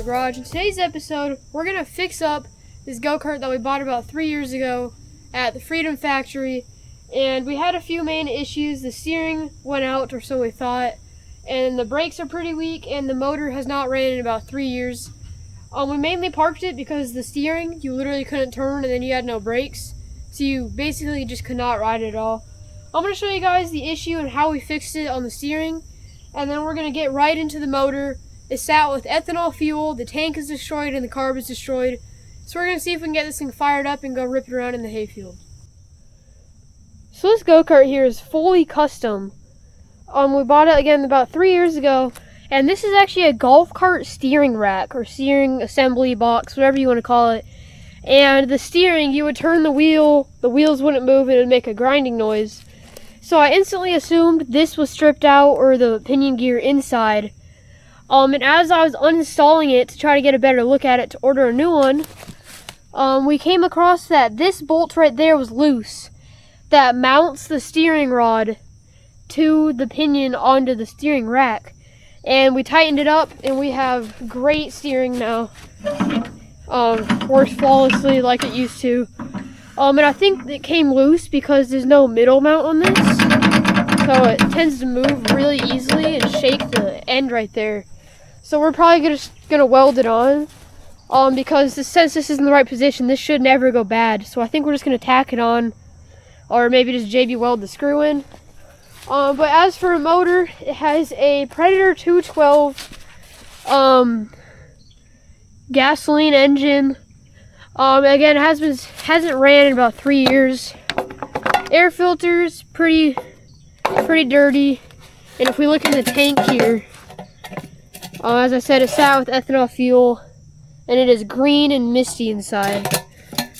Go-Kart Garage. In today's episode, we're going to fix up this go-kart that we bought about 3 years ago at the Freedom Factory. And we had a few main issues. The steering went out, or so we thought, and the brakes are pretty weak, and the motor has not ran in about 3 years. We mainly parked it because the steering, you literally couldn't turn, and then you had no brakes. So you basically just could not ride it at all. I'm going to show you guys the issue and how we fixed it on the steering. And then we're going to get right into the motor. It's sat with ethanol fuel, the tank is destroyed, and the carb is destroyed. So we're going to see if we can get this thing fired up and go rip it around in the hayfield. So this go-kart here is fully custom. We bought it again about 3 years ago. And this is actually a golf cart steering rack, or steering assembly box, whatever you want to call it. And the steering, you would turn the wheel, the wheels wouldn't move, and it would make a grinding noise. So I instantly assumed this was stripped out, or the pinion gear inside. And as I was uninstalling it to try to get a better look at it to order a new one, we came across that this bolt right there was loose. That mounts the steering rod to the pinion onto the steering rack. And we tightened it up, and we have great steering now. Works flawlessly like it used to. And I think it came loose because there's no middle mount on this. So it tends to move really easily and shake the end right there. So we're probably just gonna weld it on. Because since this is in the right position, this should never go bad. So I think we're just gonna tack it on, or maybe just JB weld the screw in. But as for a motor, it has a Predator 212 gasoline engine. Again, it hasn't ran in about 3 years. Air filter's pretty dirty. And if we look in the tank here, as I said, it's sat with ethanol fuel, and it is green and misty inside.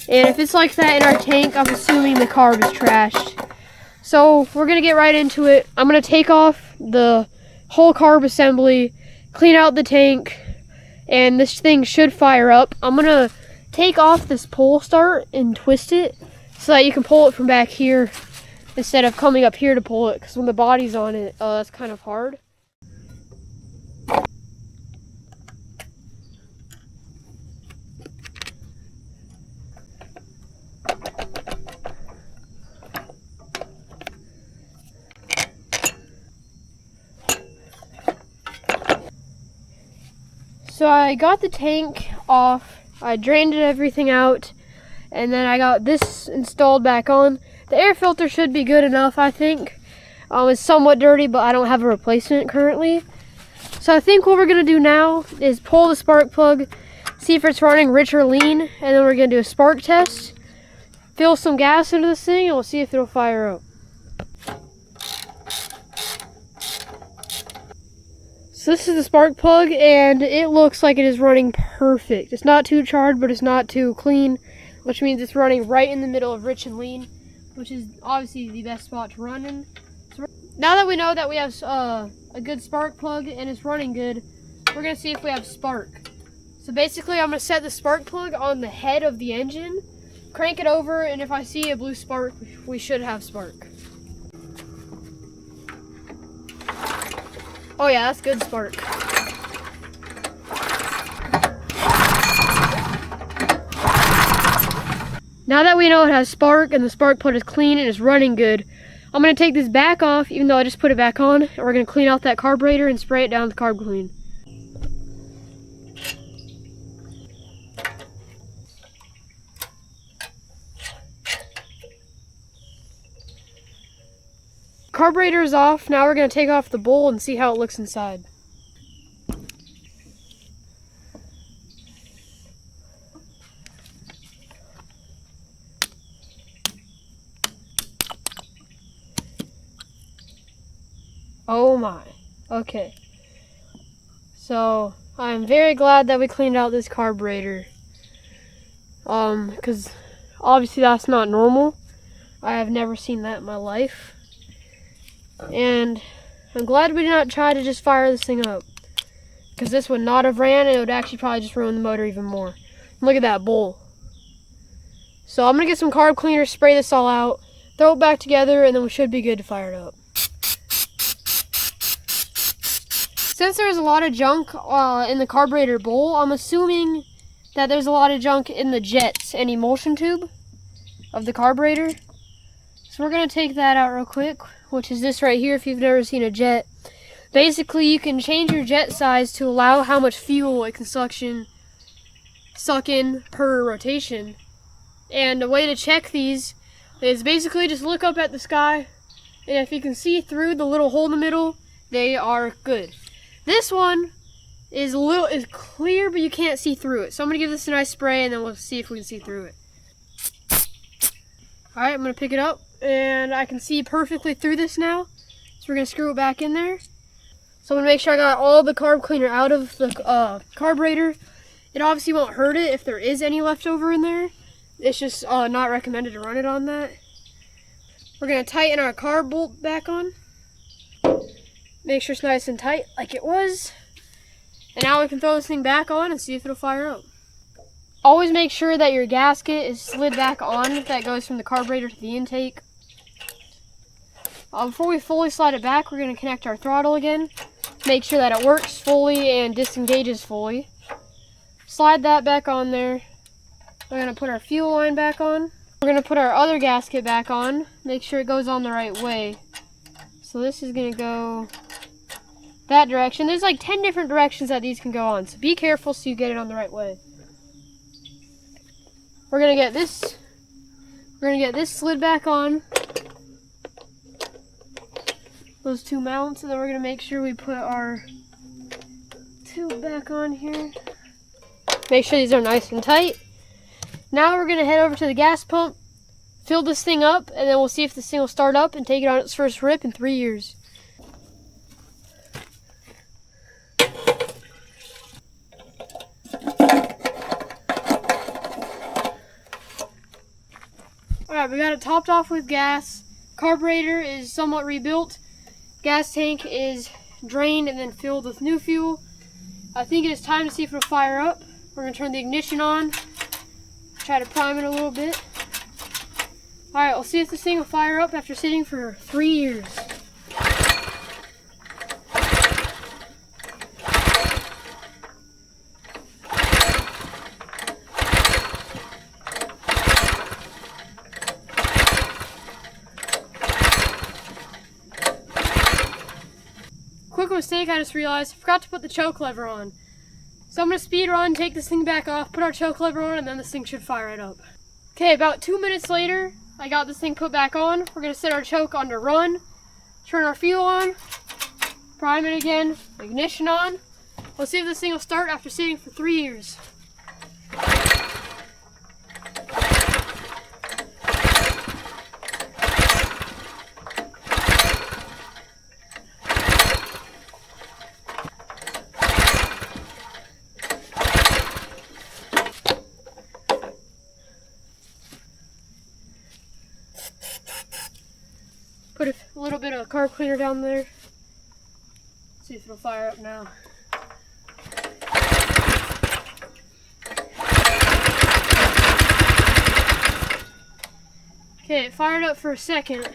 And if it's like that in our tank, I'm assuming the carb is trashed. So we're gonna get right into it. I'm gonna take off the whole carb assembly, clean out the tank, and this thing should fire up. I'm gonna take off this pull start and twist it so that you can pull it from back here instead of coming up here to pull it, because when the body's on it, that's kind of hard. So I got the tank off, I drained everything out, and then I got this installed back on. The air filter should be good enough, I think. It's somewhat dirty, but I don't have a replacement currently. So I think what we're going to do now is pull the spark plug, see if it's running rich or lean, and then we're going to do a spark test, fill some gas into this thing, and we'll see if it'll fire up. So this is the spark plug, and it looks like it is running perfect. It's not too charred, but it's not too clean, which means it's running right in the middle of rich and lean, which is obviously the best spot to run in. So now that we know that we have a good spark plug and it's running good, we're going to see if we have spark. So basically, I'm going to set the spark plug on the head of the engine, crank it over, and if I see a blue spark, we should have spark. Oh yeah, that's good spark. Now that we know it has spark and the spark plug is clean and it's running good, I'm going to take this back off, even though I just put it back on, and we're going to clean out that carburetor and spray it down with Carb Clean. Carburetor is off. Now we're going to take off the bowl and see how it looks inside. Oh my. Okay. So I'm very glad that we cleaned out this carburetor. Because obviously that's not normal. I have never seen that in my life. And I'm glad we did not try to just fire this thing up, because this would not have ran, and it would actually probably just ruin the motor even more. Look at that bowl. So I'm going to get some carb cleaner, spray this all out, throw it back together, and then we should be good to fire it up. Since there's a lot of junk in the carburetor bowl, I'm assuming that there's a lot of junk in the jets and emulsion tube of the carburetor. So we're going to take that out real quick, which is this right here if you've never seen a jet. Basically, you can change your jet size to allow how much fuel it can suck in per rotation. And a way to check these is basically just look up at the sky, and if you can see through the little hole in the middle, they are good. This one is clear, but you can't see through it. So I'm gonna give this a nice spray, and then we'll see if we can see through it. All right, I'm gonna pick it up, and I can see perfectly through this now. So we're gonna screw it back in there. So I'm gonna make sure I got all the carb cleaner out of the carburetor. It obviously won't hurt it if there is any left over in there. It's just not recommended to run it on that. We're gonna tighten our carb bolt back on. Make sure it's nice and tight like it was. And now we can throw this thing back on and see if it'll fire up. Always make sure that your gasket is slid back on that goes from the carburetor to the intake. Before we fully slide it back, we're going to connect our throttle again. Make sure that it works fully and disengages fully. Slide that back on there. We're going to put our fuel line back on. We're going to put our other gasket back on. Make sure it goes on the right way. So this is going to go that direction. There's like 10 different directions that these can go on, so be careful so you get it on the right way. We're going to get this slid back on. Those two mounts, and then we're going to make sure we put our tube back on here. Make sure these are nice and tight. Now we're going to head over to the gas pump, fill this thing up, and then we'll see if this thing will start up and take it on its first rip in 3 years. Alright, we got it topped off with gas. Carburetor is somewhat rebuilt. Gas tank is drained and then filled with new fuel. I think it is time to see if it'll fire up. We're going to turn the ignition on. Try to prime it a little bit. Alright, we'll see if this thing will fire up after sitting for 3 years. Quick mistake I just realized, I forgot to put the choke lever on. So I'm going to speed run, take this thing back off, put our choke lever on, and then this thing should fire it up. Okay, about 2 minutes later, I got this thing put back on. We're going to set our choke on to run, turn our fuel on, prime it again, ignition on. Let's see if this thing will start after sitting for 3 years. Put a little bit of carb cleaner down there. See if it'll fire up now. Okay, it fired up for a second.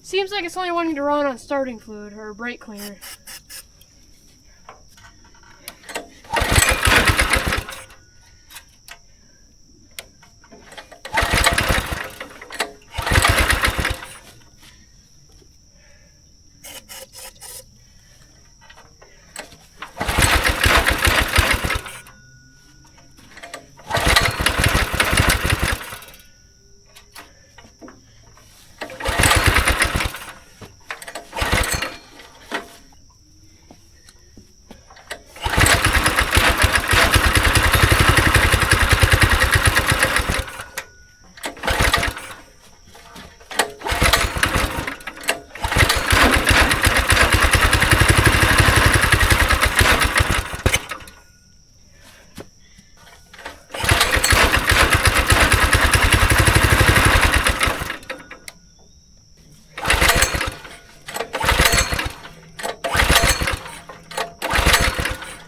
Seems like it's only wanting to run on starting fluid or brake cleaner.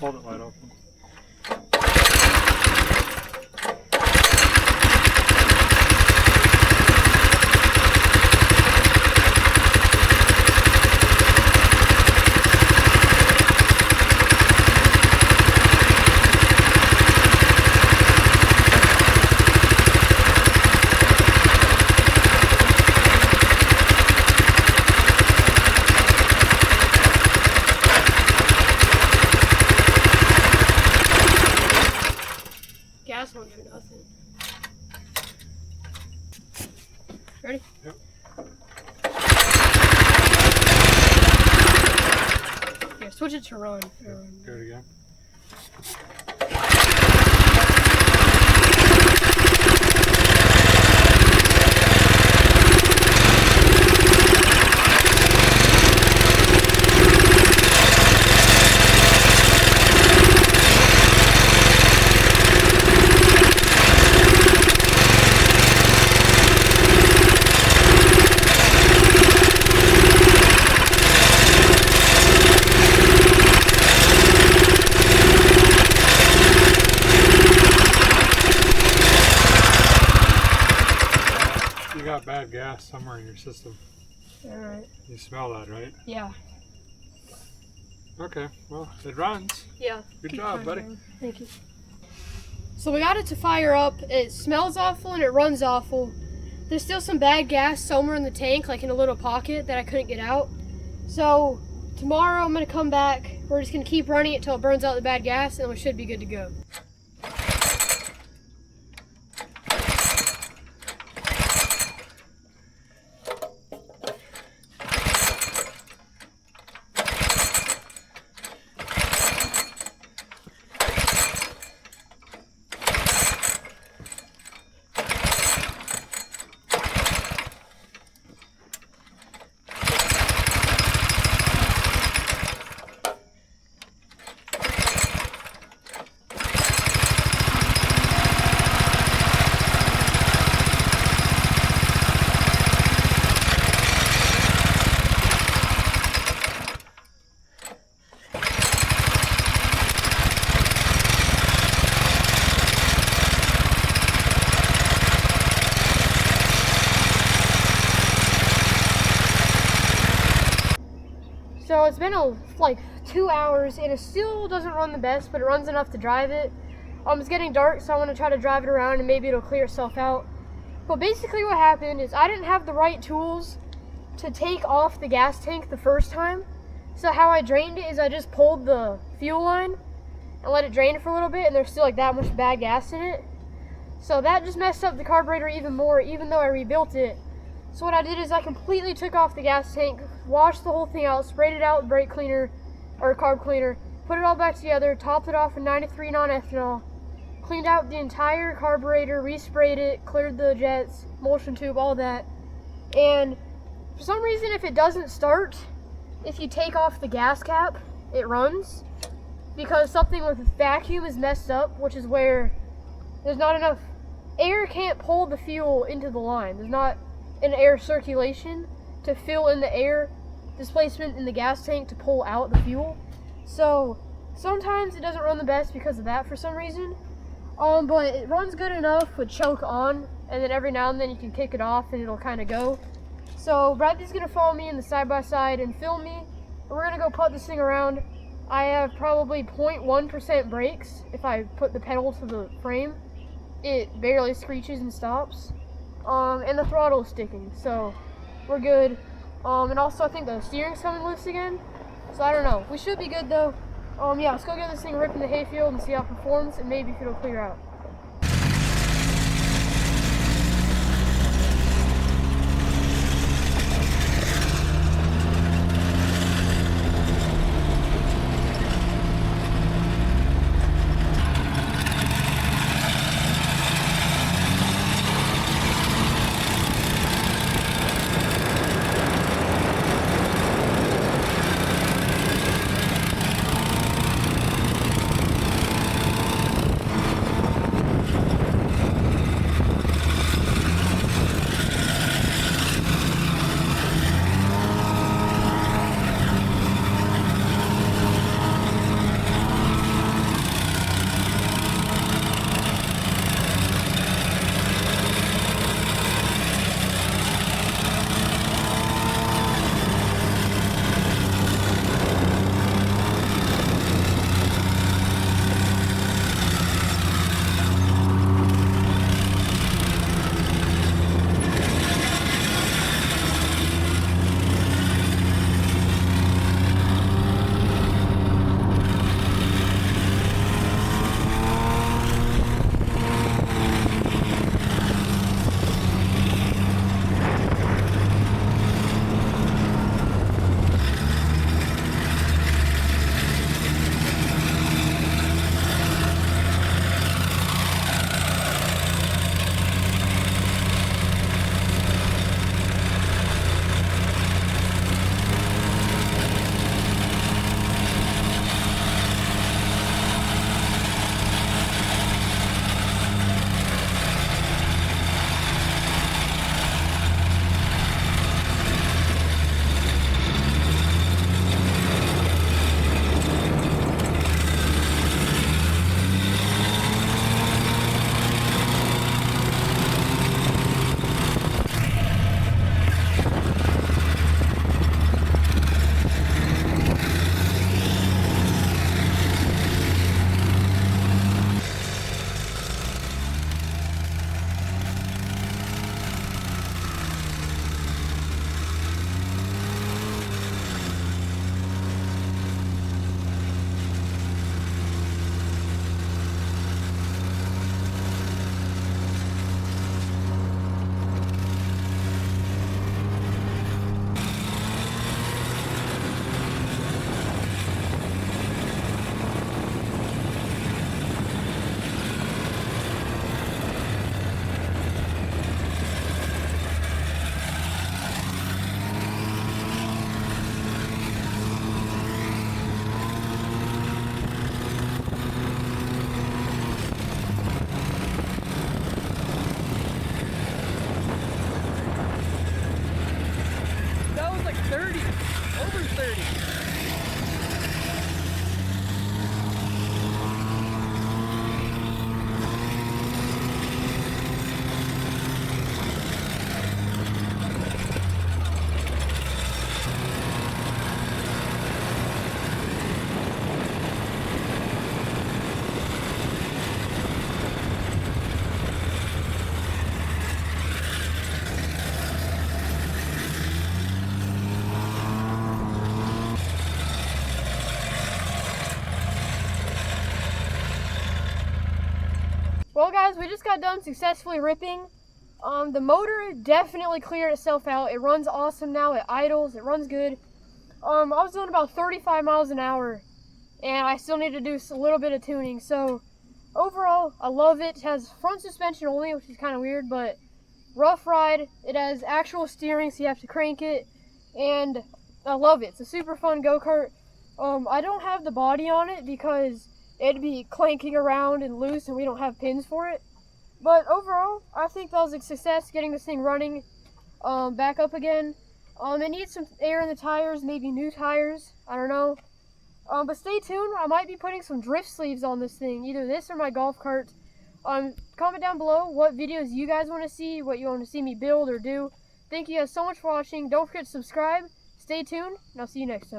Hold it wide open. switch it to run. Go it again. You got bad gas somewhere in your system. Alright. You smell that, right? Yeah. Okay, well, it runs. Yeah. Good job, buddy. Thank you. So we got it to fire up. It smells awful and it runs awful. There's still some bad gas somewhere in the tank, like in a little pocket that I couldn't get out. So tomorrow I'm going to come back. We're just going to keep running it till it burns out the bad gas and we should be good to go. So it's been like 2 hours and it still doesn't run the best, but it runs enough to drive it. It's getting dark, so I want to try to drive it around and maybe it'll clear itself out. But basically what happened is I didn't have the right tools to take off the gas tank the first time. So how I drained it is I just pulled the fuel line and let it drain for a little bit, and there's still like that much bad gas in it. So that just messed up the carburetor even more, even though I rebuilt it. So what I did is I completely took off the gas tank, washed the whole thing out, sprayed it out with brake cleaner or carb cleaner, put it all back together, topped it off with 93 non-ethanol, cleaned out the entire carburetor, resprayed it, cleared the jets, emulsion tube, all that. And for some reason, if it doesn't start, if you take off the gas cap, it runs. Because something with vacuum is messed up, which is where there's not enough air, can't pull the fuel into the line. There's not an air circulation to fill in the air displacement in the gas tank to pull out the fuel. So sometimes it doesn't run the best because of that for some reason. But it runs good enough with choke on, and then every now and then you can kick it off and it'll kind of go. So Bradley's gonna follow me in the side-by-side and film me. We're gonna go put this thing around. I have probably 0.1% brakes. If I put the pedal to the frame, it barely screeches and stops. And the throttle is sticking, so we're good. And also I think the steering's coming loose again, so I don't know. We should be good though. Yeah, let's go get this thing ripped in the hayfield and see how it performs, and maybe if it'll clear out. like 30, over 30. Well guys, we just got done successfully ripping. The motor definitely cleared itself out. It runs awesome now. It idles. It runs good. I was doing about 35 miles an hour, and I still need to do a little bit of tuning. So overall, I love it. It has front suspension only, which is kind of weird, but rough ride. It has actual steering, so you have to crank it, and I love it. It's a super fun go-kart. I don't have the body on it because it'd be clanking around and loose, and we don't have pins for it. But overall, I think that was a success getting this thing running back up again. It needs some air in the tires, maybe new tires. I don't know. But stay tuned. I might be putting some drift sleeves on this thing, either this or my golf cart. Comment down below what videos you guys want to see, what you want to see me build or do. Thank you guys so much for watching. Don't forget to subscribe. Stay tuned, and I'll see you next time.